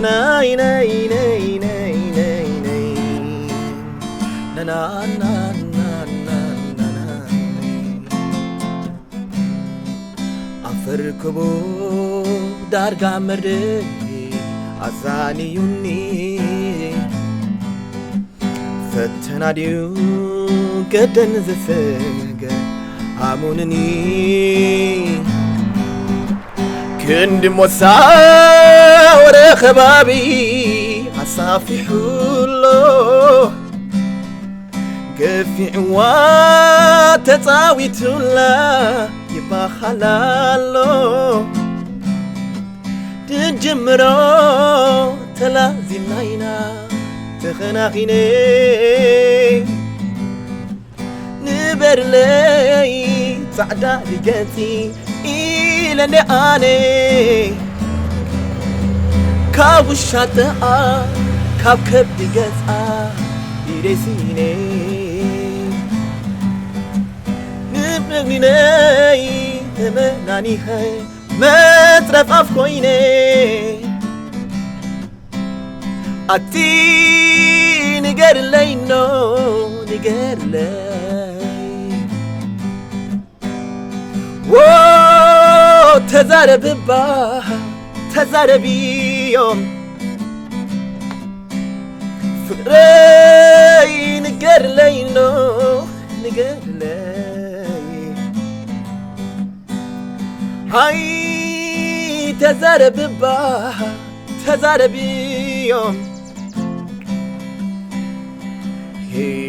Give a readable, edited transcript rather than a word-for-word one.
nay nay nay nay nay nay na na na na na na aferkbu darga merde azani yuni ፈተናዲው ገደን ዘፈገ አሙንኒ ክንድ ሞሳ ወረ ከባቢ አሳፊሁሎ ገፊዕዋ ተጻዊቱላ ይባኻላሎ ድጅምሮ ተላዚምናይና تخناخيني نبرلي تعدا لجاتي إلى نعاني كاب الشاطئة كاب كبد جزء يرسيني نبرلي تمناني هاي ما ترف أفكويني أتي نقر لي نو نقر لي وو تزارب با تزارب يوم فري نقر لي نو نقر لي هاي تزارب با تزارب يوم Hey